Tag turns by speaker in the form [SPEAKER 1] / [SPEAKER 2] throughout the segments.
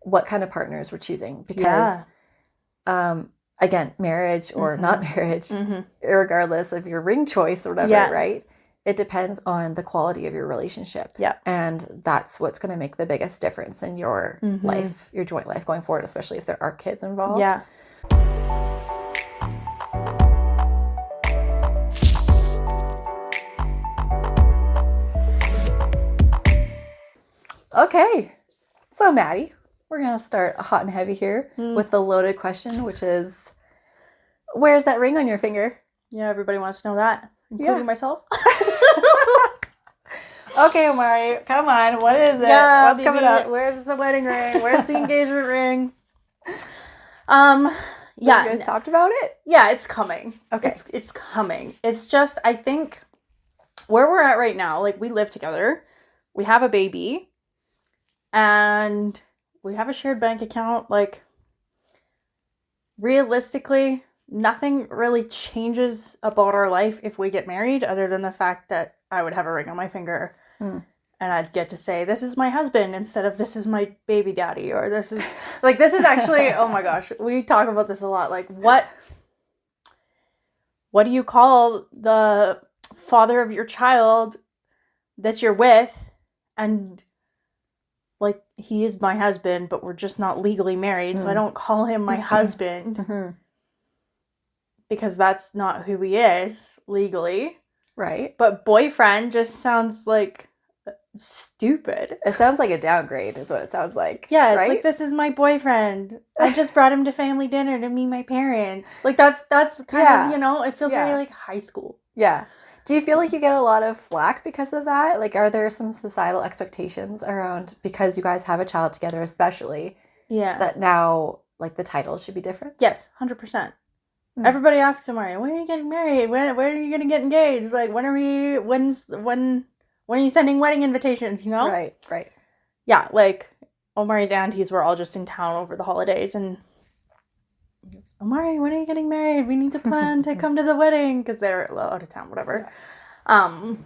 [SPEAKER 1] what kind of partners we're choosing. Because, again, marriage or not marriage, regardless of your ring choice or whatever, right? It depends on the quality of your relationship.
[SPEAKER 2] Yeah.
[SPEAKER 1] And that's what's going to make the biggest difference in your life, your joint life going forward, especially if there are kids involved.
[SPEAKER 2] Yeah.
[SPEAKER 1] Okay. So, Maddie, we're going to start hot and heavy here with the loaded question, which is, where's that ring on your finger?
[SPEAKER 2] Yeah, everybody wants to know that, including myself.
[SPEAKER 1] Okay, Omari, come on. What is it?
[SPEAKER 2] Yeah,
[SPEAKER 1] What's coming up?
[SPEAKER 2] Where's the wedding ring? Where's the engagement ring?
[SPEAKER 1] You guys talked about it?
[SPEAKER 2] Yeah, it's coming.
[SPEAKER 1] Okay.
[SPEAKER 2] It's coming. It's just, I think, where we're at right now, like, we live together. We have a baby. And we have a shared bank account. Like, realistically, nothing really changes about our life if we get married, other than the fact that I would have a ring on my finger. And I'd get to say, this is my husband, instead of this is my baby daddy, or this is actually, oh my gosh, we talk about this a lot. Like, what do you call the father of your child that you're with? And, like, he is my husband, but we're just not legally married, so I don't call him my husband. Because that's not who he is legally.
[SPEAKER 1] Right.
[SPEAKER 2] But boyfriend just sounds like stupid.
[SPEAKER 1] It sounds like a downgrade is what it sounds like.
[SPEAKER 2] Yeah, it's
[SPEAKER 1] right?
[SPEAKER 2] like, this is my boyfriend. I just brought him to family dinner to meet my parents. Like, that's kind of, it feels very like high school.
[SPEAKER 1] Yeah. Do you feel like you get a lot of flack because of that? Like, are there some societal expectations around, because you guys have a child together especially, that now, like, the titles should be different?
[SPEAKER 2] Yes, 100%. Everybody asks Omari, when are you getting married? When are you going to get engaged? Like, when are you sending wedding invitations, you know?
[SPEAKER 1] Right.
[SPEAKER 2] Yeah, like, Omari's aunties were all just in town over the holidays, and Omari, when are you getting married? We need to plan to come to the wedding, because they're out of town, whatever. So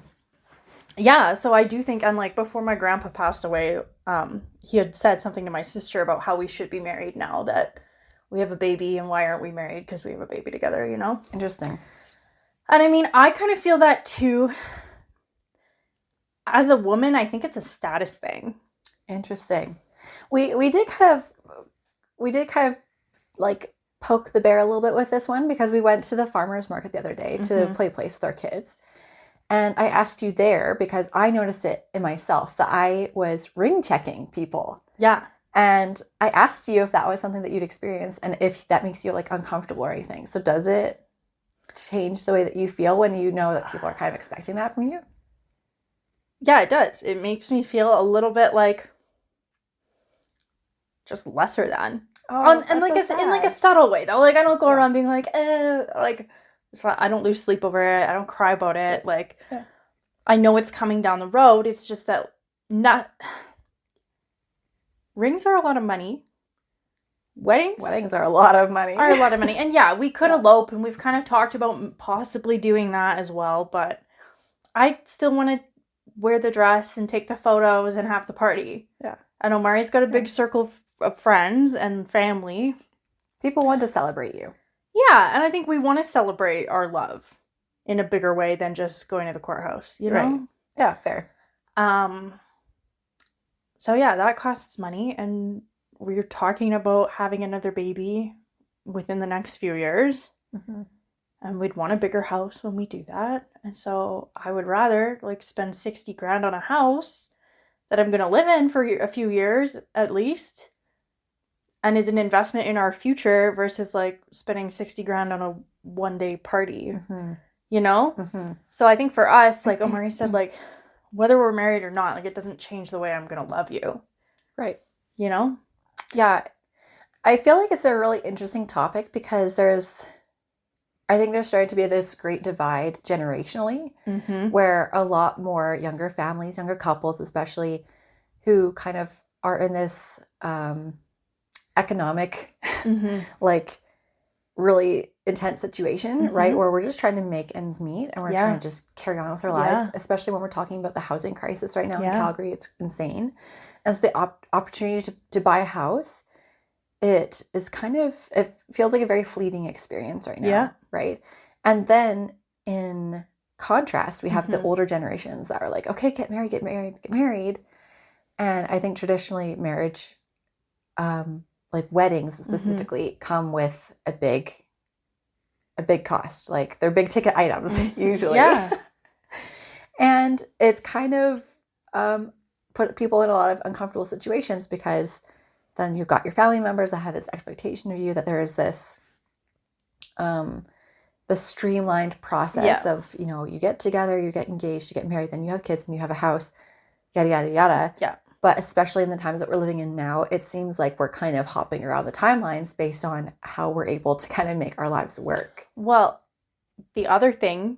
[SPEAKER 2] I do think, and, like, before my grandpa passed away, he had said something to my sister about how we should be married now that we have a baby, and why aren't we married? Because we have a baby together, you know?
[SPEAKER 1] Interesting.
[SPEAKER 2] And I mean, I kind of feel that too. As a woman, I think it's a status thing.
[SPEAKER 1] Interesting. We did kind of like poke the bear a little bit with this one, because we went to the farmer's market the other day to play place with our kids. And I asked you there because I noticed it in myself that I was ring checking people.
[SPEAKER 2] Yeah.
[SPEAKER 1] And I asked you if that was something that you'd experienced and if that makes you, like, uncomfortable or anything. So does it change the way that you feel when you know that people are kind of expecting that from you?
[SPEAKER 2] Yeah, it does. It makes me feel a little bit like just lesser than. In like a subtle way though. Like, I don't go around being like, like, I don't lose sleep over it. I don't cry about it. Like, I know it's coming down the road. It's just that rings are a lot of money.
[SPEAKER 1] Weddings are a lot of money.
[SPEAKER 2] And yeah, we could elope, and we've kind of talked about possibly doing that as well, but I still want to wear the dress and take the photos and have the party.
[SPEAKER 1] Yeah.
[SPEAKER 2] And Omari's got a big circle of friends and family.
[SPEAKER 1] People want to celebrate you.
[SPEAKER 2] Yeah, and I think we want to celebrate our love in a bigger way than just going to the courthouse, you know?
[SPEAKER 1] Right. Yeah, fair.
[SPEAKER 2] So yeah, that costs money, and we're talking about having another baby within the next few years. And we'd want a bigger house when we do that. And so I would rather, like, spend $60,000 on a house that I'm going to live in for a few years at least, and is an investment in our future, versus, like, spending $60,000 on a one-day party, you know? So I think for us, like Omari said, like, whether we're married or not, like, it doesn't change the way I'm going to love you.
[SPEAKER 1] Right.
[SPEAKER 2] You know?
[SPEAKER 1] Yeah. I feel like it's a really interesting topic because I think there's starting to be this great divide generationally where a lot more younger families, younger couples especially, who kind of are in this economic, like, really intense situation, right? Where we're just trying to make ends meet and we're trying to just carry on with our lives, especially when we're talking about the housing crisis right now in Calgary. It's insane. as the opportunity to buy a house, it feels like a very fleeting experience right now.
[SPEAKER 2] Yeah.
[SPEAKER 1] Right. And then in contrast, we have the older generations that are like, okay, get married, get married, get married. And I think traditionally marriage, like weddings specifically, come with a big cost. Like they're big ticket items usually.
[SPEAKER 2] Yeah.
[SPEAKER 1] And it's kind of put people in a lot of uncomfortable situations, because then you've got your family members that have this expectation of you that there is this the streamlined process of, you know, you get together, you get engaged, you get married, then you have kids and you have a house, yada, yada, yada.
[SPEAKER 2] Yeah.
[SPEAKER 1] But especially in the times that we're living in now, it seems like we're kind of hopping around the timelines based on how we're able to kind of make our lives work.
[SPEAKER 2] Well, the other thing,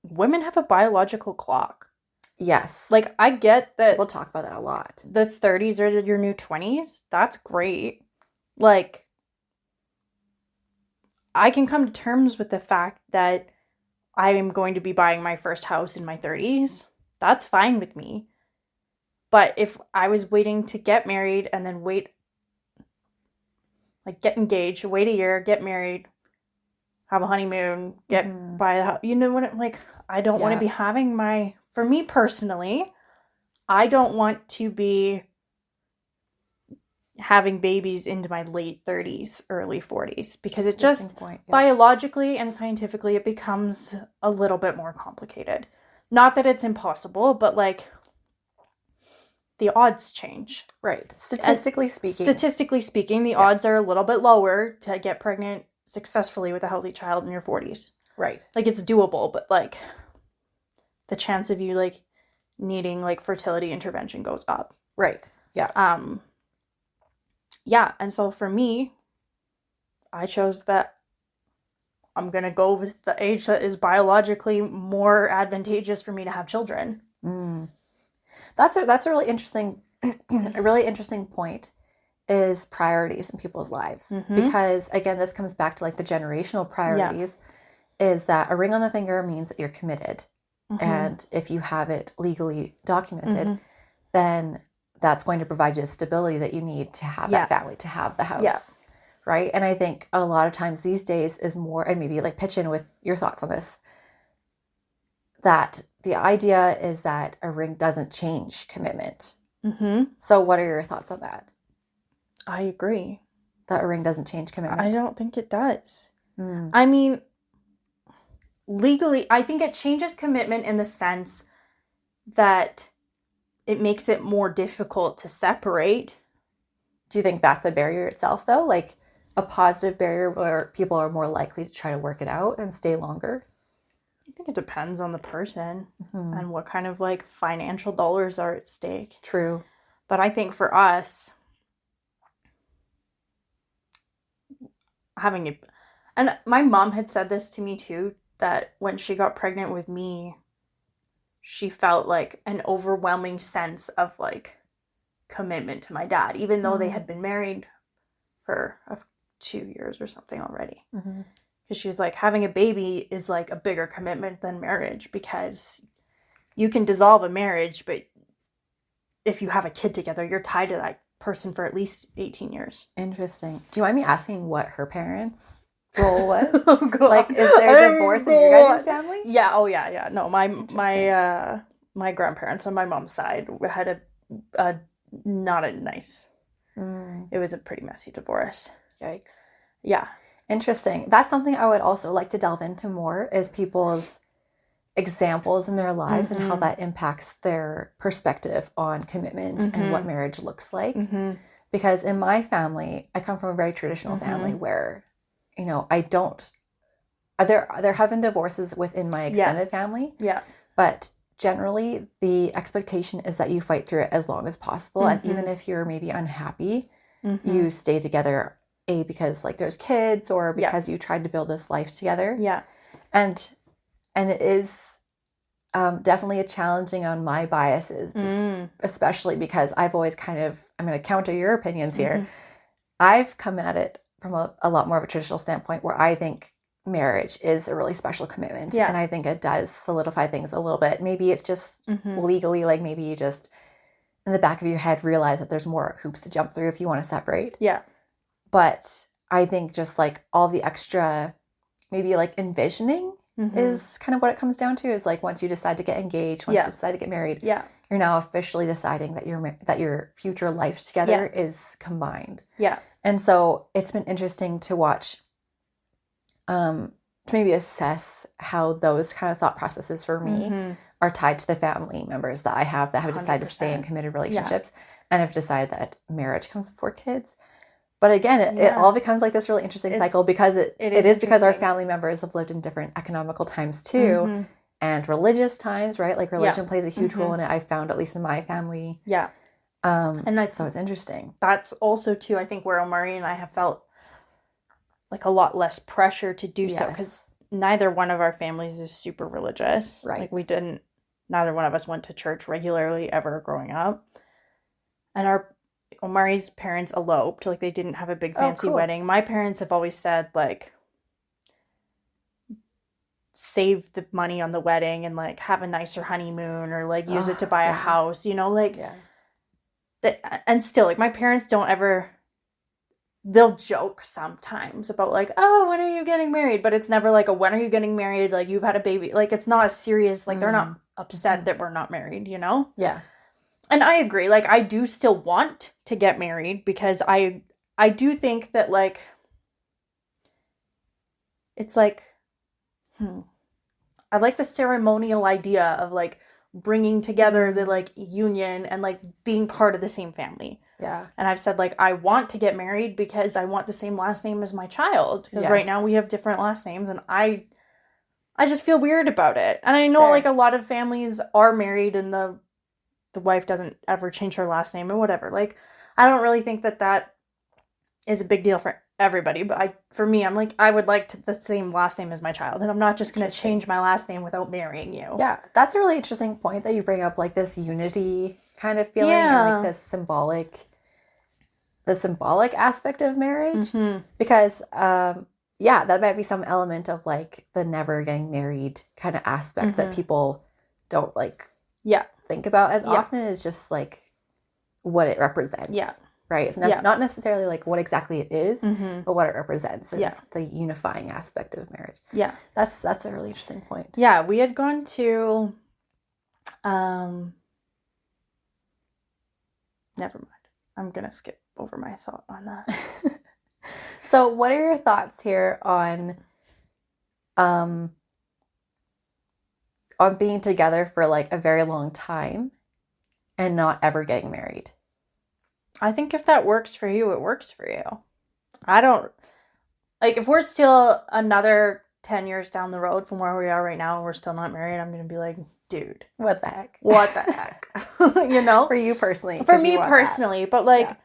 [SPEAKER 2] women have a biological clock.
[SPEAKER 1] Yes.
[SPEAKER 2] Like, I get that
[SPEAKER 1] We'll talk about that a lot.
[SPEAKER 2] the 30s are your new 20s. That's great. Like, I can come to terms with the fact that I am going to be buying my first house in my 30s. That's fine with me. But if I was waiting to get married and then get engaged, wait a year, get married, have a honeymoon, buy a house, you know what, like, I don't want to be having for me personally, I don't want to be having babies into my late 30s, early 40s, because it just biologically and scientifically, it becomes a little bit more complicated. Not that it's impossible, but like, the odds change.
[SPEAKER 1] Right. Statistically speaking,
[SPEAKER 2] the odds are a little bit lower to get pregnant successfully with a healthy child in your 40s.
[SPEAKER 1] Right.
[SPEAKER 2] Like, it's doable, but like, the chance of you like needing like fertility intervention goes up.
[SPEAKER 1] Right. Yeah.
[SPEAKER 2] Yeah. And so for me, I chose that I'm going to go with the age that is biologically more advantageous for me to have children.
[SPEAKER 1] That's a really interesting, point, is priorities in people's lives. Because again, this comes back to like the generational priorities, is that a ring on the finger means that you're committed. And if you have it legally documented, then that's going to provide you the stability that you need to have that family, to have the house. Yeah. Right. And I think a lot of times these days is more, and maybe like pitch in with your thoughts on this, that the idea is that a ring doesn't change commitment. So what are your thoughts on that?
[SPEAKER 2] I agree.
[SPEAKER 1] That a ring doesn't change commitment?
[SPEAKER 2] I don't think it does. I mean, legally, I think it changes commitment in the sense that it makes it more difficult to separate.
[SPEAKER 1] Do you think that's a barrier itself, though? Like a positive barrier where people are more likely to try to work it out and stay longer?
[SPEAKER 2] I think it depends on the person and what kind of like financial dollars are at stake.
[SPEAKER 1] True.
[SPEAKER 2] But I think for us, having it, and my mom had said this to me too, that when she got pregnant with me, she felt like an overwhelming sense of like commitment to my dad, even though they had been married for 2 years or something already. Because she was like, having a baby is like a bigger commitment than marriage, because you can dissolve a marriage, but if you have a kid together, you're tied to that person for at least 18 years.
[SPEAKER 1] Interesting. Do you mind me asking what her parents' role was?
[SPEAKER 2] Oh, God.
[SPEAKER 1] Like, is there divorce in your guys' family?
[SPEAKER 2] Yeah. Oh, yeah. No, my grandparents on my mom's side had a not a nice. It was a pretty messy divorce.
[SPEAKER 1] Yikes.
[SPEAKER 2] Yeah.
[SPEAKER 1] Interesting. That's something I would also like to delve into more, is people's examples in their lives and how that impacts their perspective on commitment and what marriage looks like. Because in my family, I come from a very traditional family where, you know, there have been divorces within my extended family. Yeah. But generally, the expectation is that you fight through it as long as possible. And even if you're maybe unhappy, you stay together, because like there's kids, or because you tried to build this life together. Yeah. And it is definitely a challenging on my biases, especially because I've always I'm going to counter your opinions here. I've come at it from a lot more of a traditional standpoint, where I think marriage is a really special commitment. And I think it does solidify things a little bit. Maybe it's just legally, like maybe you just in the back of your head realize that there's more hoops to jump through if you want to separate.
[SPEAKER 2] Yeah.
[SPEAKER 1] But I think just like all the extra, maybe like envisioning is kind of what it comes down to, is like once you decide to get engaged, once you decide to get married, you're now officially deciding that your future life together is combined.
[SPEAKER 2] Yeah.
[SPEAKER 1] And so it's been interesting to watch, to maybe assess how those kind of thought processes for me are tied to the family members that I have that have decided to stay in committed relationships and have decided that marriage comes before kids. But again, it all becomes like this really interesting cycle because it is because our family members have lived in different economical times too, and religious times, right? Like religion plays a huge role in it. I found, at least in my family.
[SPEAKER 2] Yeah.
[SPEAKER 1] And so it's interesting.
[SPEAKER 2] That's also too, I think, where Omari and I have felt like a lot less pressure to do so, because neither one of our families is super religious.
[SPEAKER 1] Right.
[SPEAKER 2] Like neither one of us went to church regularly ever growing up. And Omari's parents eloped, like they didn't have a big fancy wedding. My parents have always said like, save the money on the wedding and like have a nicer honeymoon, or like use it to buy a house, you know, like and still like my parents don't ever, they'll joke sometimes about like, oh, when are you getting married? But it's never like a when are you getting married? Like you've had a baby. Like it's not a serious, like they're not upset that we're not married, you know?
[SPEAKER 1] Yeah.
[SPEAKER 2] And I agree. Like I do still want to get married because I do think that like, it's like, I like the ceremonial idea of like bringing together the like union and like being part of the same family.
[SPEAKER 1] Yeah.
[SPEAKER 2] And I've said like, I want to get married because I want the same last name as my child. Because right now we have different last names and I just feel weird about it. And I know like a lot of families are married and the wife doesn't ever change her last name and whatever. Like, I don't really think that is a big deal for everybody. But for me, I'm like, I would like the same last name as my child. And I'm not just going to change my last name without marrying you.
[SPEAKER 1] Yeah. That's a really interesting point that you bring up, like this unity kind of feeling and like the symbolic aspect of marriage. Because, that might be some element of like the never getting married kind of aspect that people don't like think about as often, as just like what it represents. Yeah. Right. It's not necessarily like what exactly it is, but what it represents is the unifying aspect of marriage. Yeah. That's a really interesting point.
[SPEAKER 2] Yeah. We had gone to, never mind. I'm going to skip over my thought on that.
[SPEAKER 1] So what are your thoughts here on being together for like a very long time and not ever getting married?
[SPEAKER 2] I think if that works for you, it works for you. I don't, like, if we're still another 10 years down the road from where we are right now and we're still not married, I'm going to be like, dude.
[SPEAKER 1] What the heck?
[SPEAKER 2] What the heck? You know?
[SPEAKER 1] For you personally.
[SPEAKER 2] For me personally. But like,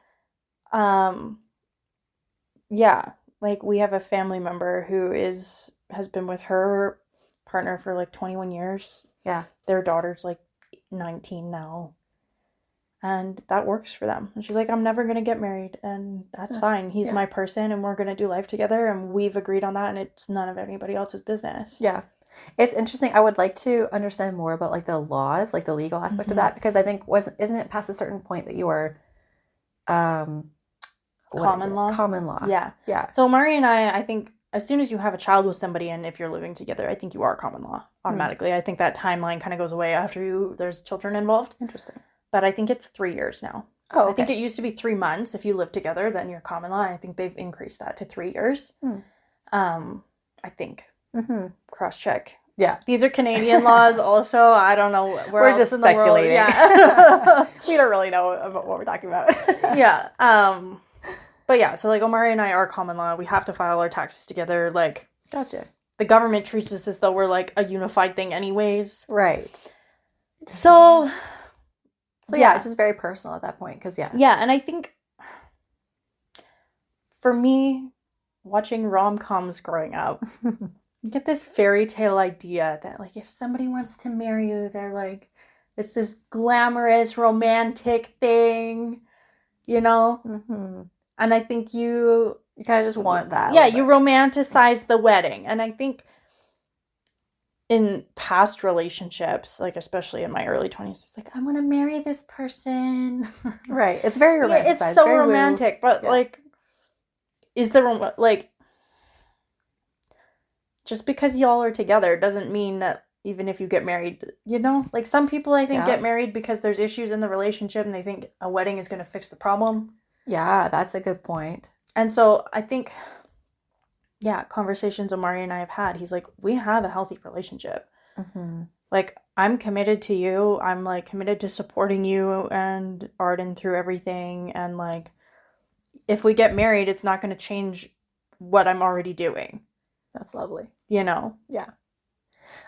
[SPEAKER 2] like we have a family member who has been with her partner for like 21 years. Yeah. Their daughter's like 19 now. And that works for them. And she's like, I'm never going to get married. And that's fine. He's my person and we're going to do life together. And we've agreed on that. And it's none of anybody else's business.
[SPEAKER 1] Yeah. It's interesting. I would like to understand more about like the laws, like the legal aspect of that. Because I think, isn't it past a certain point that you are common
[SPEAKER 2] law?
[SPEAKER 1] Common law.
[SPEAKER 2] Yeah. Yeah. So Omari and I think as soon as you have a child with somebody and if you're living together, I think you are common law automatically. I think that timeline kind of goes away after there's children involved.
[SPEAKER 1] Interesting.
[SPEAKER 2] But I think it's 3 years now. Oh, okay. I think it used to be 3 months. If you live together, then you're common law. I think they've increased that to 3 years. I think. Cross check. Yeah. These are Canadian laws also. I don't know where
[SPEAKER 1] we're
[SPEAKER 2] else
[SPEAKER 1] just
[SPEAKER 2] in
[SPEAKER 1] speculating.
[SPEAKER 2] The world. Yeah.
[SPEAKER 1] We don't really know about what we're talking about.
[SPEAKER 2] Yeah. But yeah, so like Omari and I are common law. We have to file our taxes together. Like,
[SPEAKER 1] gotcha.
[SPEAKER 2] The government treats us as though we're like a unified thing anyways.
[SPEAKER 1] Right.
[SPEAKER 2] So
[SPEAKER 1] yeah, it's just very personal at that point. Because
[SPEAKER 2] Yeah, and I think for me, watching rom-coms growing up, you get this fairy tale idea that like if somebody wants to marry you, they're like, it's this glamorous romantic thing, you know? And I think you
[SPEAKER 1] kind of just want that.
[SPEAKER 2] Yeah, you romanticize the wedding. And I think in past relationships, like especially in my early 20s, it's like, I want to marry this person.
[SPEAKER 1] Right. It's very romantic.
[SPEAKER 2] Yeah, it's so
[SPEAKER 1] very
[SPEAKER 2] romantic, but
[SPEAKER 1] Yeah.
[SPEAKER 2] like, is the like, just because y'all are together doesn't mean that even if you get married, you know, like some people I think
[SPEAKER 1] Yeah.
[SPEAKER 2] get married because there's issues in the relationship and they think a wedding is going to fix the problem.
[SPEAKER 1] Yeah, that's a good point.
[SPEAKER 2] And so I think, yeah, conversations Omari and I have had, he's like, we have a healthy relationship.
[SPEAKER 1] Mm-hmm.
[SPEAKER 2] Like, I'm committed to you. I'm like committed to supporting you and Arden through everything. And like, if we get married, it's not going to change what I'm already doing.
[SPEAKER 1] That's lovely.
[SPEAKER 2] You know?
[SPEAKER 1] Yeah.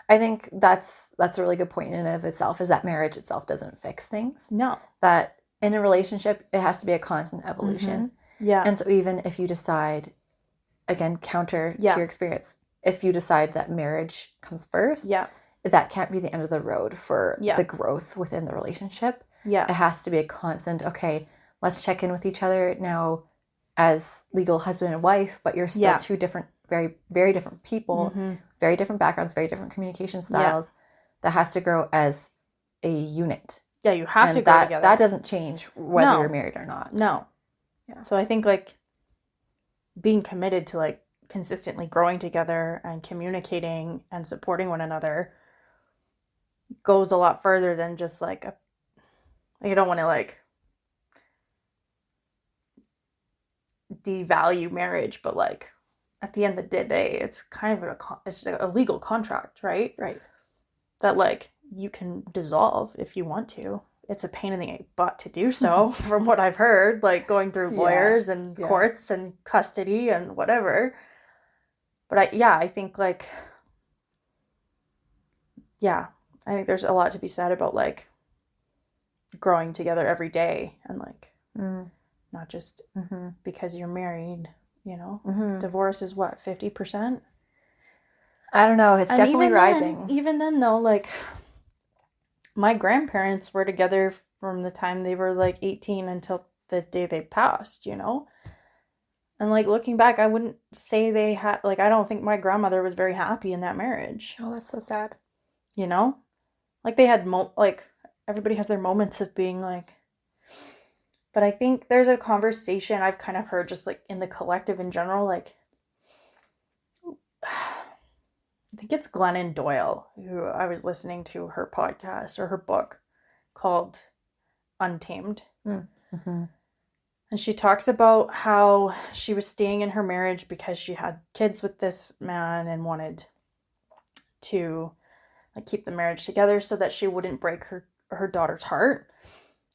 [SPEAKER 1] I think that's a really good point in and of itself, is that marriage itself doesn't fix things.
[SPEAKER 2] No.
[SPEAKER 1] That in a relationship, it has to be a constant evolution.
[SPEAKER 2] Mm-hmm. Yeah.
[SPEAKER 1] And so even if you decide, again, counter to your experience, if you decide that marriage comes first, that can't be the end of the road for the growth within the relationship.
[SPEAKER 2] Yeah.
[SPEAKER 1] It has to be a constant, okay, let's check in with each other now as legal husband and wife, but you're still two different, very, very different people, very different backgrounds, very different communication styles. That has to grow as a unit.
[SPEAKER 2] Yeah, you have to go together.
[SPEAKER 1] That doesn't change whether you're married or not.
[SPEAKER 2] No. Yeah. So I think like being committed to like consistently growing together and communicating and supporting one another goes a lot further than just like I don't want to like devalue marriage, but like at the end of the day, it's kind of it's a legal contract, right?
[SPEAKER 1] Right.
[SPEAKER 2] That like you can dissolve if you want to. It's a pain in the butt to do so, from what I've heard, like going through lawyers and courts and custody and whatever. But I think like, I think there's a lot to be said about like growing together every day and like not just because you're married, you know. Divorce is what, 50%?
[SPEAKER 1] I don't know. It's definitely rising.
[SPEAKER 2] Even then though, like my grandparents were together from the time they were like 18 until the day they passed, you know? And like looking back, I wouldn't say they had, like, I don't think my grandmother was very happy in that marriage.
[SPEAKER 1] Oh, that's so sad.
[SPEAKER 2] You know? Like they had, like, everybody has their moments of being like, but I think there's a conversation I've kind of heard just like in the collective in general, like, I think it's Glennon Doyle, who I was listening to her podcast or her book called Untamed.
[SPEAKER 1] Mm-hmm.
[SPEAKER 2] And she talks about how she was staying in her marriage because she had kids with this man and wanted to like keep the marriage together so that she wouldn't break her daughter's heart.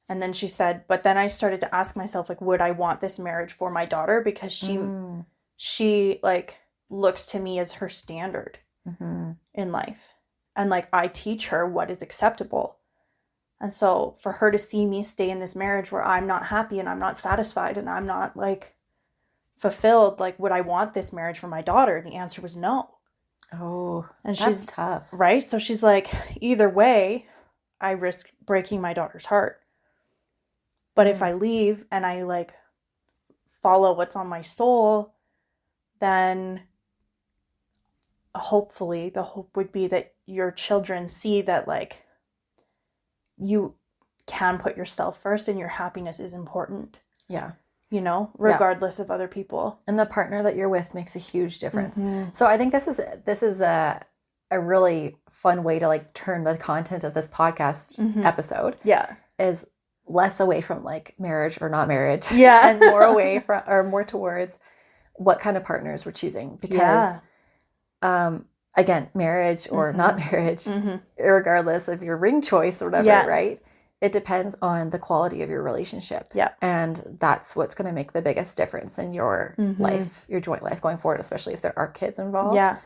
[SPEAKER 2] And then she said, but then I started to ask myself, like, would I want this marriage for my daughter? Because she like looks to me as her standard in life. And like, I teach her what is acceptable. And so for her to see me stay in this marriage where I'm not happy and I'm not satisfied and I'm not like fulfilled, like, would I want this marriage for my daughter? And the answer was no.
[SPEAKER 1] Oh,
[SPEAKER 2] and
[SPEAKER 1] that's tough.
[SPEAKER 2] Right? So she's like, either way, I risk breaking my daughter's heart. But if I leave and I like follow what's on my soul, then hopefully the hope would be that your children see that like you can put yourself first and your happiness is important.
[SPEAKER 1] Yeah.
[SPEAKER 2] You know, regardless of other people.
[SPEAKER 1] And the partner that you're with makes a huge difference. So I think this is a really fun way to like turn the content of this podcast episode.
[SPEAKER 2] Yeah.
[SPEAKER 1] Is less away from like marriage or not marriage.
[SPEAKER 2] Yeah.
[SPEAKER 1] And more away from or more towards what kind of partners we're choosing. Because again, marriage or not marriage, regardless of your ring choice or whatever, right? It depends on the quality of your relationship.
[SPEAKER 2] Yeah.
[SPEAKER 1] And that's what's going to make the biggest difference in your life, your joint life going forward, especially if there are kids involved.
[SPEAKER 2] Yeah.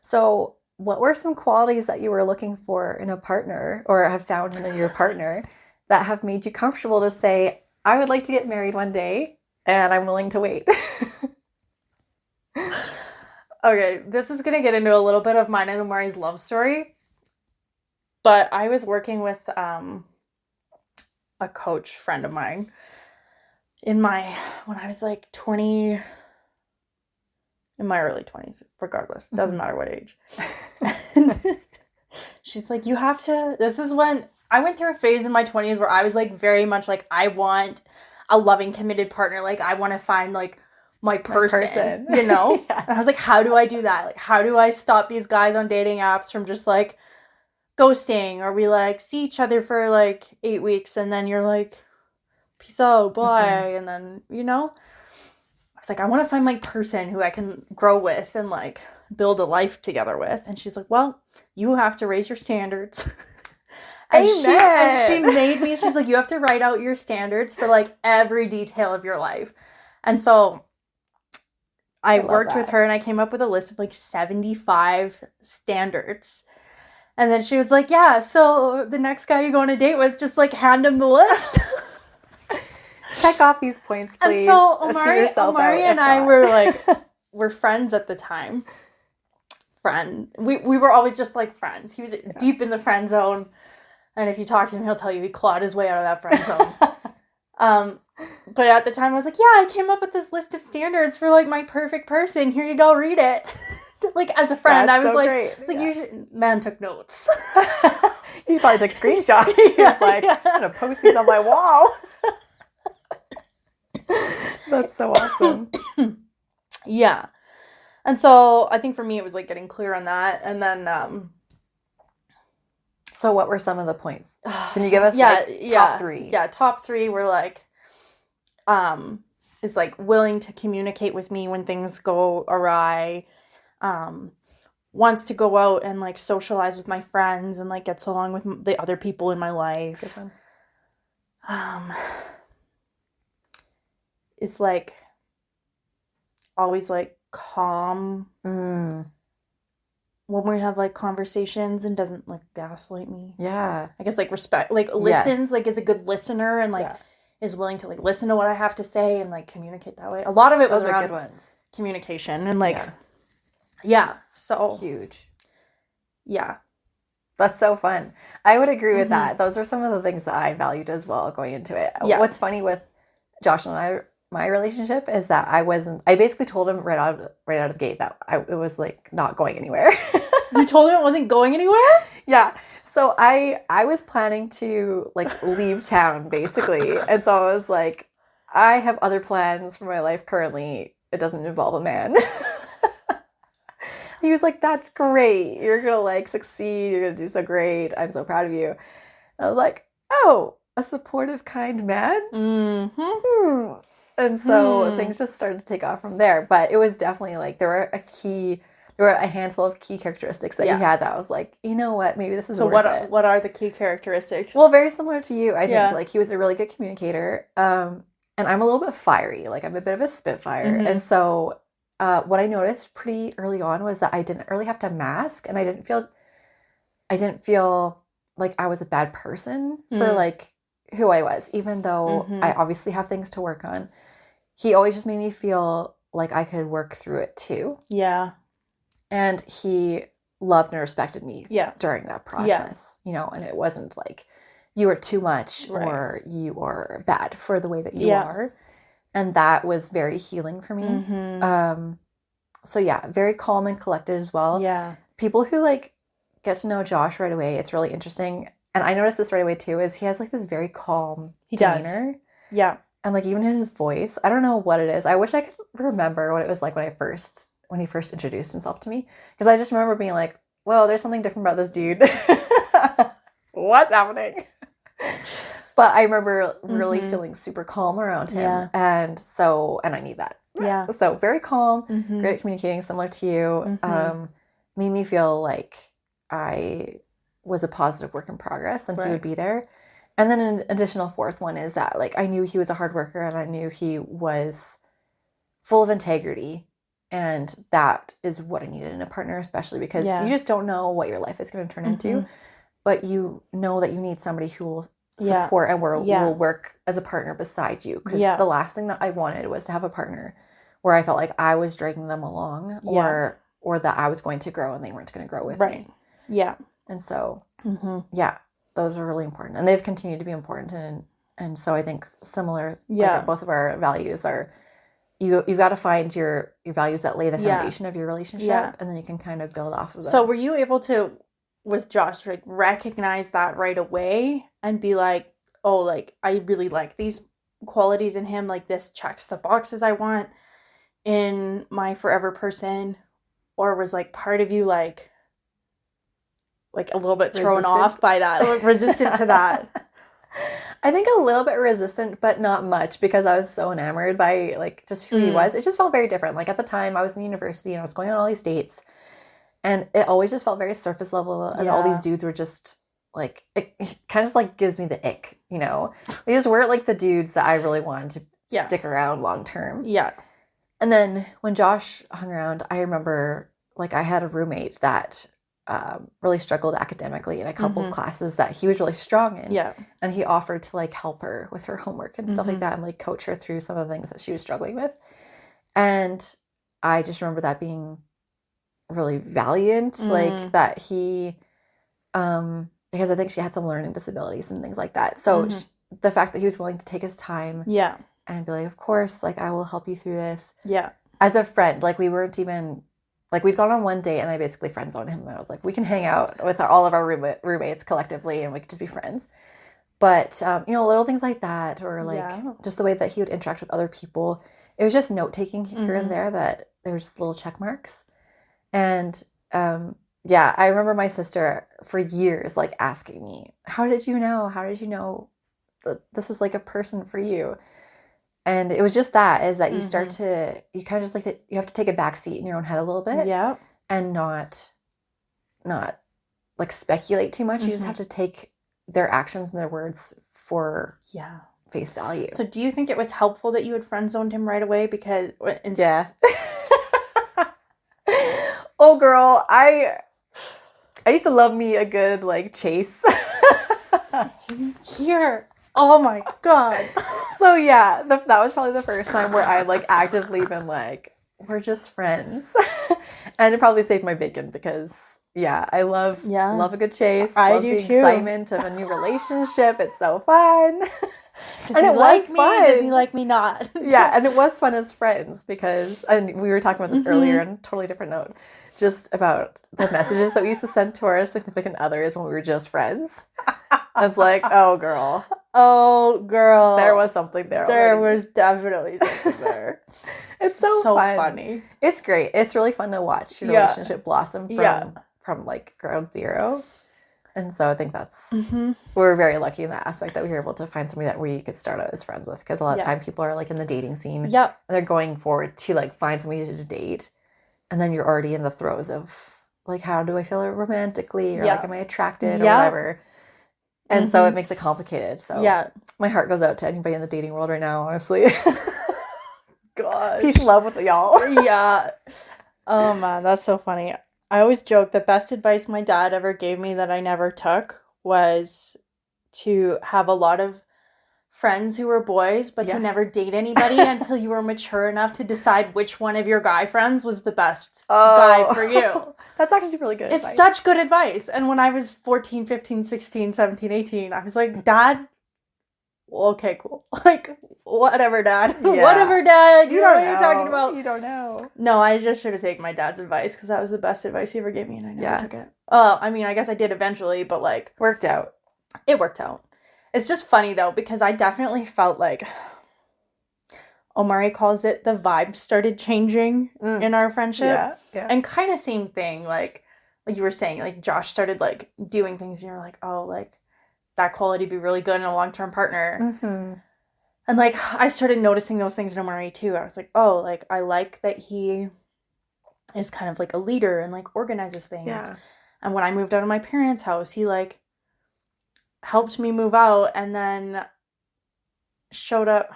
[SPEAKER 1] So what were some qualities that you were looking for in a partner or have found in your partner that have made you comfortable to say, I would like to get married one day and I'm willing to wait?
[SPEAKER 2] Okay, this is going to get into a little bit of mine and Omari's love story. But I was working with a coach friend of mine when I was like 20, in my early 20s, regardless. Doesn't matter what age. She's like, you have to, this is when I went through a phase in my 20s where I was like very much like, I want a loving, committed partner. Like, I want to find like my person. You know?
[SPEAKER 1] Yeah.
[SPEAKER 2] And I was like, how do I do that? Like, how do I stop these guys on dating apps from just like ghosting, or we like see each other for like 8 weeks and then you're like, peace out, bye. And then, you know, I was like, I want to find my person who I can grow with and like build a life together with. And she's like, well, you have to raise your standards. And she made me, she's like, you have to write out your standards for like every detail of your life. And so I worked with her and I came up with a list of like 75 standards. And then she was like, yeah, so the next guy you go on a date with, just like hand him the list.
[SPEAKER 1] Check off these points, please.
[SPEAKER 2] And so Omari and I were like, we're friends at the time. We were always just like friends. He was deep in the friend zone. And if you talk to him, he'll tell you he clawed his way out of that friend zone. But at the time I was like, yeah, I came up with this list of standards for like my perfect person. Here you go, read it. Like as a friend,
[SPEAKER 1] That's
[SPEAKER 2] I was
[SPEAKER 1] so
[SPEAKER 2] like,
[SPEAKER 1] great.
[SPEAKER 2] it's like you should, man took notes.
[SPEAKER 1] He probably took screenshots. He was like, I'm gonna post these on my wall. That's so awesome.
[SPEAKER 2] Yeah. And so I think for me it was like getting clear on that. And then
[SPEAKER 1] so what were some of the points? Can you give us top 3?
[SPEAKER 2] Yeah, top 3 were like is like willing to communicate with me when things go awry. Wants to go out and like socialize with my friends and like gets along with the other people in my life.
[SPEAKER 1] Good one.
[SPEAKER 2] It's like always like calm when we have like conversations and doesn't like gaslight me.
[SPEAKER 1] Yeah.
[SPEAKER 2] I guess like respect, like listens, like is a good listener and like is willing to like listen to what I have to say and like communicate that way. A lot of it was around
[SPEAKER 1] good ones.
[SPEAKER 2] Communication and like yeah, so
[SPEAKER 1] huge.
[SPEAKER 2] Yeah.
[SPEAKER 1] That's so fun. I would agree with that. Those are some of the things that I valued as well going into it. Yeah. What's funny with Josh and my relationship is that I basically told him right out of the gate that it was like not going anywhere.
[SPEAKER 2] You told him it wasn't going anywhere?
[SPEAKER 1] Yeah. So I was planning to like leave town basically. And so I was like, I have other plans for my life currently. It doesn't involve a man. He was like, that's great. You're going to like succeed. You're going to do so great. I'm so proud of you. And I was like, oh, a supportive, kind man? Mm-hmm. And so things just started to take off from there. But it was definitely like there were a handful of key characteristics that he had that I was like, you know what, maybe this is worth it.
[SPEAKER 2] What are the key characteristics?
[SPEAKER 1] Well, very similar to you, I think. Like he was a really good communicator. And I'm a little bit fiery. Like I'm a bit of a spitfire. And so what I noticed pretty early on was that I didn't really have to mask, and I didn't feel like I was a bad person for like who I was, even though I obviously have things to work on. He always just made me feel like I could work through it too.
[SPEAKER 2] Yeah.
[SPEAKER 1] And he loved and respected me during that process, you know, and it wasn't like you are too much or you are bad for the way that you are. And that was very healing for me. So yeah, very calm and collected as well.
[SPEAKER 2] Yeah.
[SPEAKER 1] People who like get to know Josh right away, it's really interesting. And I noticed this right away too, is he has like this very calm demeanor.
[SPEAKER 2] Yeah.
[SPEAKER 1] And like even in his voice, I don't know what it is. I wish I could remember what it was like when he first introduced himself to me. Because I just remember being like, whoa, there's something different about this dude. What's happening? But I remember really feeling super calm around him.
[SPEAKER 2] Yeah.
[SPEAKER 1] And I need that.
[SPEAKER 2] Yeah.
[SPEAKER 1] So very calm, great at communicating, similar to you. Made me feel like I was a positive work in progress and he would be there. And then an additional fourth one is that like I knew he was a hard worker and I knew he was full of integrity. And that is what I needed in a partner, especially because you just don't know what your life is going to turn into. But you know that you need somebody who will support and will work as a partner beside you. Because the last thing that I wanted was to have a partner where I felt like I was dragging them along or that I was going to grow and they weren't going to grow with me.
[SPEAKER 2] Yeah.
[SPEAKER 1] And so, those are really important. And they've continued to be important. And so I think similar, like both of our values are, you've got to find your values that lay the foundation of your relationship. And then you can kind of build off of them.
[SPEAKER 2] So were you able to with Josh, like recognize that right away and be like, oh, like I really like these qualities in him. Like this checks the boxes I want in my forever person? Or was like part of you like a little bit thrown off by that, like, resistant to that?
[SPEAKER 1] I think a little bit resistant, but not much, because I was so enamored by like just who he was. It just felt very different. Like at the time I was in university and I was going on all these dates, and it always just felt very surface level, and all these dudes were just like, it kind of just like gives me the ick, you know? They just weren't like the dudes that I really wanted to stick around long term.
[SPEAKER 2] Yeah.
[SPEAKER 1] And then when Josh hung around, I remember like I had a roommate that really struggled academically in a couple of classes that he was really strong in.
[SPEAKER 2] Yeah.
[SPEAKER 1] And he offered to like help her with her homework and stuff like that, and like coach her through some of the things that she was struggling with. And I just remember that being really valiant, like that he, because I think she had some learning disabilities and things like that. So the fact that he was willing to take his time and be like, of course, like I will help you through this.
[SPEAKER 2] Yeah.
[SPEAKER 1] As a friend, like we weren't even, like we'd gone on one date and I basically friend zoned him, and I was like, we can hang out with all of our roommates collectively and we could just be friends. But, you know, little things like that, or like just the way that he would interact with other people. It was just note-taking here and there that there was just little check marks. And, I remember my sister for years, like asking me, how did you know that this was like a person for you? And it was just that, is that you start to, you kind of just like you have to take a back seat in your own head a little bit.
[SPEAKER 2] Yeah.
[SPEAKER 1] And not like speculate too much. You just have to take their actions and their words for face value.
[SPEAKER 2] So do you think it was helpful that you had friend zoned him right away? Because
[SPEAKER 1] oh girl, I used to love me a good like chase.
[SPEAKER 2] Here. Oh my god.
[SPEAKER 1] So yeah, that was probably the first time where I like actively been like, we're just friends. And it probably saved my bacon, because I love a good chase.
[SPEAKER 2] I do too.
[SPEAKER 1] Excitement of a new relationship. It's so fun.
[SPEAKER 2] Does he like me? Does he like me not?
[SPEAKER 1] Yeah, and it was fun as friends, because, and we were talking about this earlier on a totally different note, just about the messages that we used to send to our significant others when we were just friends. And it's like, oh girl. There was something there.
[SPEAKER 2] There was definitely something there.
[SPEAKER 1] It's so fun.
[SPEAKER 2] Funny.
[SPEAKER 1] It's great. It's really fun to watch your relationship blossom from like ground zero. And so I think that's, we're very lucky in that aspect that we were able to find somebody that we could start out as friends with. Because a lot of time people are like in the dating scene.
[SPEAKER 2] Yep.
[SPEAKER 1] And they're going forward to like find somebody to date. And then you're already in the throes of like, how do I feel romantically? Or like, am I attracted or whatever? And so it makes it complicated. So my heart goes out to anybody in the dating world right now, honestly.
[SPEAKER 2] God.
[SPEAKER 1] Peace and love with y'all.
[SPEAKER 2] Yeah. Oh man, that's so funny. I always joke the best advice my dad ever gave me that I never took was to have a lot of friends who were boys, but to never date anybody until you were mature enough to decide which one of your guy friends was the best guy for you.
[SPEAKER 1] That's actually really good
[SPEAKER 2] advice. It's such good advice. And when I was 14, 15, 16, 17, 18, I was like, Dad, okay, cool. Like, whatever, Dad.
[SPEAKER 1] Yeah.
[SPEAKER 2] Whatever, Dad. You don't know what you're talking about.
[SPEAKER 1] You don't know.
[SPEAKER 2] No, I just should have taken my dad's advice, because that was the best advice he ever gave me, and I never took it. I mean, I guess I did eventually, but like...
[SPEAKER 1] Worked out.
[SPEAKER 2] It worked out. It's just funny, though, because I definitely felt like... Omari calls it the vibe started changing in our friendship. Yeah. And kind of same thing, like you were saying, like Josh started like doing things and you're like, oh, like that quality would be really good in a long-term partner. And like I started noticing those things in Omari too. I was like, oh, like I like that he is kind of like a leader and like organizes things. Yeah. And when I moved out of my parents' house, he like helped me move out and then showed up.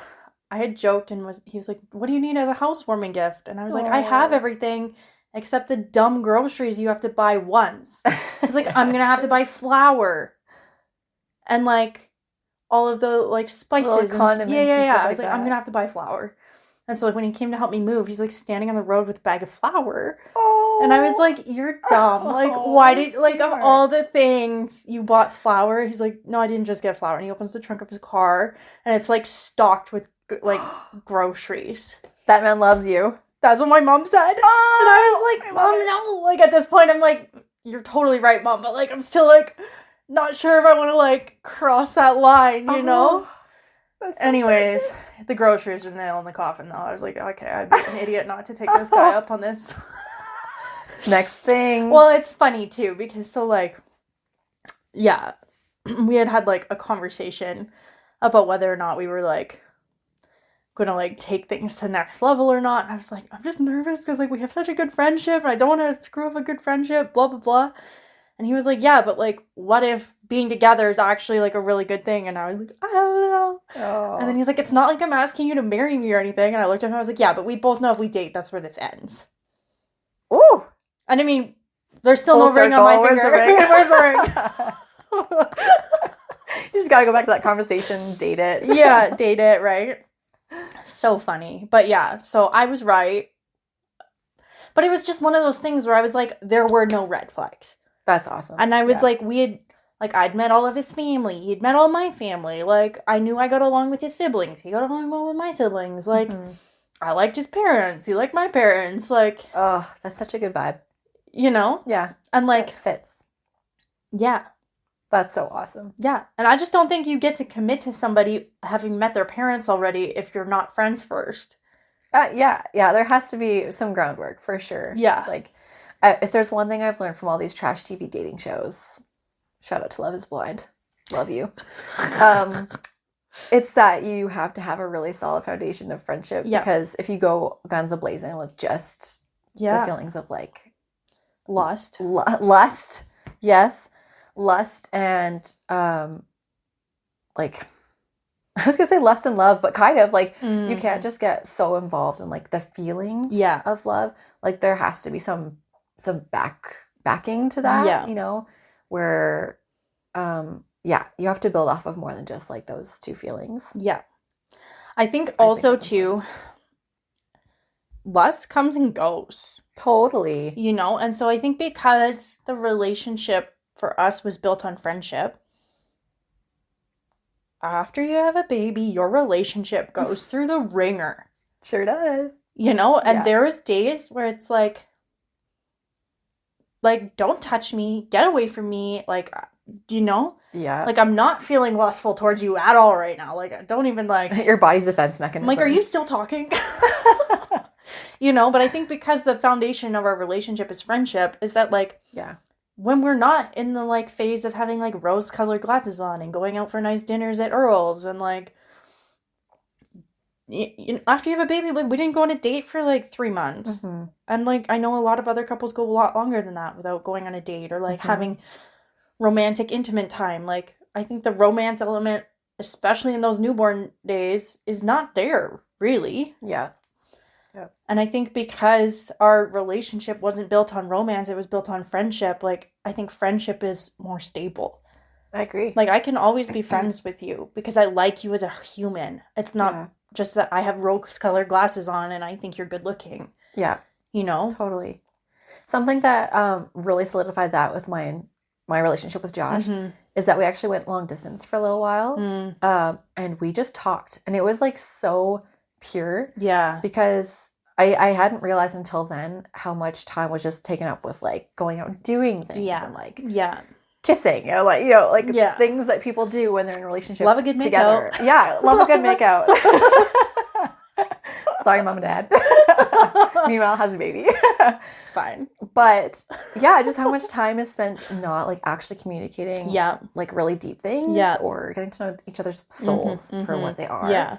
[SPEAKER 2] I had joked and he was like, what do you need as a housewarming gift? And I was like, I have everything except the dumb groceries you have to buy once. It's like, I'm going to have to buy flour and like all of the like spices. And condiments. Yeah. I was like, I'm going to have to buy flour. And so like when he came to help me move, he's like standing on the road with a bag of flour. And I was like, you're dumb. Like, why did, like, of all the things you bought flour? He's like, no, I didn't just get flour. And he opens the trunk of his car and it's like stocked with like groceries.
[SPEAKER 1] That man loves you.
[SPEAKER 2] That's what my mom said. And I was like, Mom, no. Like at this point I'm like, you're totally right, Mom, but, like, I'm still, like, not sure if I want to, like, cross that line, you know?
[SPEAKER 1] That's so
[SPEAKER 2] Anyways, the groceries are the nail in the coffin, though. I was like, okay, I'd be an idiot not to take this guy up on this.
[SPEAKER 1] Next thing.
[SPEAKER 2] Well, it's funny, too, because so, like, yeah, we had, like, a conversation about whether or not we were, like, gonna, like, take things to the next level or not. And I was like, I'm just nervous because, like, we have such a good friendship and I don't want to screw up a good friendship, blah, blah, blah. And he was like, yeah, but, like, what if being together is actually, like, a really good thing? And I was like, I don't know.
[SPEAKER 1] Oh.
[SPEAKER 2] And then he's like, it's not like I'm asking you to marry me or anything. And I looked at him and I was like, yeah, but we both know if we date, that's where this ends.
[SPEAKER 1] Ooh.
[SPEAKER 2] And I mean, there's still
[SPEAKER 1] Full
[SPEAKER 2] no ring on my
[SPEAKER 1] circle.
[SPEAKER 2] finger.
[SPEAKER 1] Where's the ring?
[SPEAKER 2] Where's the ring?
[SPEAKER 1] You just gotta go back to that conversation, date it.
[SPEAKER 2] Yeah, date it, right? So funny. But yeah, so I was right. But it was just one of those things where I was like, there were no red flags.
[SPEAKER 1] That's awesome.
[SPEAKER 2] And I was like, I'd met all of his family. He'd met all my family. Like, I knew I got along with his siblings. He got along well with my siblings. Like, I liked his parents. He liked my parents. Like,
[SPEAKER 1] oh, that's such a good vibe.
[SPEAKER 2] You know?
[SPEAKER 1] Yeah.
[SPEAKER 2] And, like,
[SPEAKER 1] it fits.
[SPEAKER 2] Yeah.
[SPEAKER 1] That's so awesome.
[SPEAKER 2] Yeah. And I just don't think you get to commit to somebody having met their parents already if you're not friends first.
[SPEAKER 1] Yeah. There has to be some groundwork for sure.
[SPEAKER 2] Yeah.
[SPEAKER 1] Like, if there's one thing I've learned from all these trash TV dating shows, shout out to Love is Blind. Love you. It's that you have to have a really solid foundation of friendship.
[SPEAKER 2] Yeah.
[SPEAKER 1] Because if you go guns a-blazing with just the feelings of, like,
[SPEAKER 2] lust.
[SPEAKER 1] Lust. Yes. Lust and, like, I was going to say lust and love, but kind of, like, you can't just get so involved in, like, the feelings of love. Like, there has to be some backing to that, you know, where, you have to build off of more than just, like, those two feelings.
[SPEAKER 2] Yeah. I think also, too, lust comes and goes.
[SPEAKER 1] Totally.
[SPEAKER 2] You know? And so I think because the relationship for us was built on friendship, after you have a baby, your relationship goes through the ringer.
[SPEAKER 1] Sure does.
[SPEAKER 2] You know? And there's days where it's like, don't touch me, get away from me, like, do you know?
[SPEAKER 1] Yeah.
[SPEAKER 2] Like, I'm not feeling lustful towards you at all right now. Like, don't even, like...
[SPEAKER 1] Your body's defense mechanism.
[SPEAKER 2] I'm like, are you still talking? You know? But I think because the foundation of our relationship is friendship, is that, like...
[SPEAKER 1] Yeah.
[SPEAKER 2] When we're not in the, like, phase of having, like, rose-colored glasses on and going out for nice dinners at Earl's and, like... after you have a baby, like, we didn't go on a date for, like, 3 months.
[SPEAKER 1] Mm-hmm.
[SPEAKER 2] And, like, I know a lot of other couples go a lot longer than that without going on a date or, like, having romantic, intimate time. Like, I think the romance element, especially in those newborn days, is not there, really.
[SPEAKER 1] Yeah.
[SPEAKER 2] And I think because our relationship wasn't built on romance, it was built on friendship, like, I think friendship is more stable.
[SPEAKER 1] I agree.
[SPEAKER 2] Like, I can always be friends with you because I like you as a human. It's not just that I have rose-colored glasses on and I think you're good looking.
[SPEAKER 1] Yeah.
[SPEAKER 2] You know?
[SPEAKER 1] Totally. Something that really solidified that with my relationship with Josh is that we actually went long distance for a little while. And we just talked. And it was, like, so pure.
[SPEAKER 2] Yeah.
[SPEAKER 1] Because I hadn't realized until then how much time was just taken up with, like, going out and doing things.
[SPEAKER 2] Yeah.
[SPEAKER 1] And, like,
[SPEAKER 2] kissing.
[SPEAKER 1] Things that people do when they're in a relationship
[SPEAKER 2] love a good
[SPEAKER 1] together.
[SPEAKER 2] Makeout.
[SPEAKER 1] Yeah. Love a good makeout. Sorry, Mom and Dad. Meanwhile, has a baby.
[SPEAKER 2] It's fine.
[SPEAKER 1] But yeah, just how much time is spent not, like, actually communicating like, really deep things or getting to know each other's souls for what they are.
[SPEAKER 2] Yeah.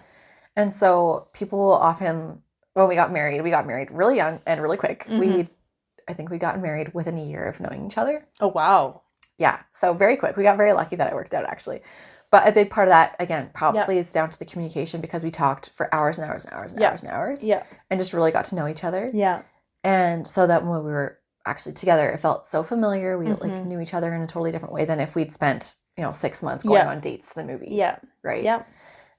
[SPEAKER 1] And so people often, when we got married really young and really quick. I think we got married within a year of knowing each other.
[SPEAKER 2] Oh, wow.
[SPEAKER 1] Yeah. So very quick. We got very lucky that it worked out, actually. But a big part of that, again, probably is down to the communication because we talked for hours and hours and hours and hours and hours.
[SPEAKER 2] Yeah.
[SPEAKER 1] And just really got to know each other.
[SPEAKER 2] Yeah.
[SPEAKER 1] And so that when we were actually together, it felt so familiar. We like knew each other in a totally different way than if we'd spent, 6 months going on dates to the movies.
[SPEAKER 2] Yeah.
[SPEAKER 1] Right.
[SPEAKER 2] Yeah.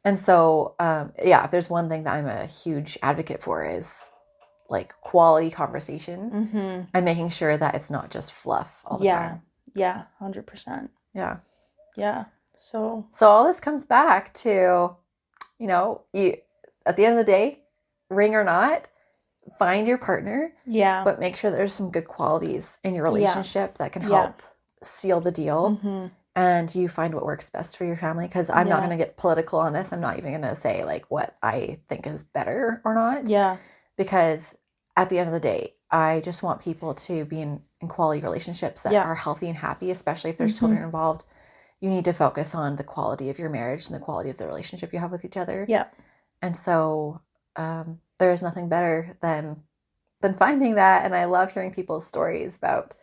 [SPEAKER 1] And so, if there's one thing that I'm a huge advocate for is, like, quality conversation and making sure that it's not just fluff all the time.
[SPEAKER 2] Yeah. 100%.
[SPEAKER 1] Yeah.
[SPEAKER 2] Yeah. So
[SPEAKER 1] all this comes back to, you at the end of the day, ring or not, find your partner,
[SPEAKER 2] Yeah.
[SPEAKER 1] but make sure there's some good qualities in your relationship that can
[SPEAKER 2] Yeah.
[SPEAKER 1] help seal the deal.
[SPEAKER 2] Mm-hmm.
[SPEAKER 1] And you find what works best for your family. Because I'm not
[SPEAKER 2] Yeah.
[SPEAKER 1] going to get political on this. I'm not even going to say like what I think is better or not.
[SPEAKER 2] Yeah.
[SPEAKER 1] Because at the end of the day, I just want people to be in quality relationships that
[SPEAKER 2] Yeah.
[SPEAKER 1] are healthy and happy, especially if there's
[SPEAKER 2] Mhm.
[SPEAKER 1] children involved. You need to focus on the quality of your marriage and the quality of the relationship you have with each other.
[SPEAKER 2] Yeah.
[SPEAKER 1] And so there is nothing better than finding that. And I love hearing people's stories about,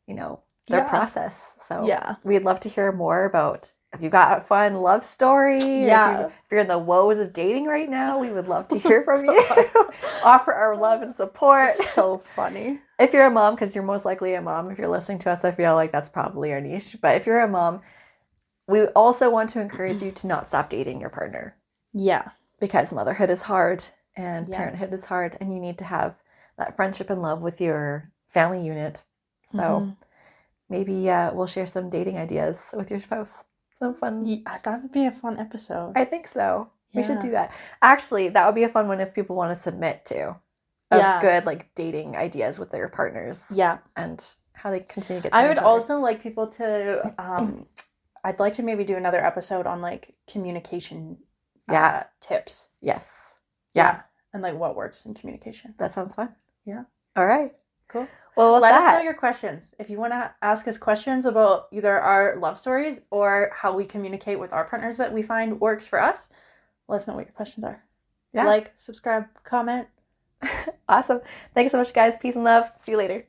[SPEAKER 1] you know, their
[SPEAKER 2] Yeah.
[SPEAKER 1] process. So
[SPEAKER 2] Yeah.
[SPEAKER 1] we'd love to hear more about if you got a fun love story.
[SPEAKER 2] Yeah.
[SPEAKER 1] If you're in the woes of dating right now, we would love to hear from you. Offer our love and support.
[SPEAKER 2] So funny.
[SPEAKER 1] If you're a mom, because you're most likely a mom, if you're listening to us, I feel like that's probably our niche. But if you're a mom, we also want to encourage you to not stop dating your partner.
[SPEAKER 2] Yeah.
[SPEAKER 1] Because motherhood is hard and
[SPEAKER 2] Yeah.
[SPEAKER 1] parenthood is hard, and you need to have that friendship and love with your family unit. So maybe we'll share some dating ideas with your spouse. Some fun.
[SPEAKER 2] Yeah, that would be a fun episode.
[SPEAKER 1] I think so. We should
[SPEAKER 2] Yeah.
[SPEAKER 1] do that. Actually, that would be a fun one if people want to submit to
[SPEAKER 2] Yeah.
[SPEAKER 1] good like dating ideas with their partners.
[SPEAKER 2] Yeah.
[SPEAKER 1] And how they continue to get to know
[SPEAKER 2] I would
[SPEAKER 1] each other.
[SPEAKER 2] also like people to I'd like to maybe do another episode on like communication tips.
[SPEAKER 1] Yes. Yeah.
[SPEAKER 2] And like what works in communication.
[SPEAKER 1] That sounds fun.
[SPEAKER 2] Yeah.
[SPEAKER 1] All right.
[SPEAKER 2] Cool.
[SPEAKER 1] Well, with
[SPEAKER 2] Let us know
[SPEAKER 1] that,
[SPEAKER 2] your questions. If you want to ask us questions about either our love stories or how we communicate with our partners that we find works for us, let us know what your questions are.
[SPEAKER 1] Yeah.
[SPEAKER 2] Like, subscribe, comment.
[SPEAKER 1] Awesome. Thanks so much, guys. Peace and love. See you later.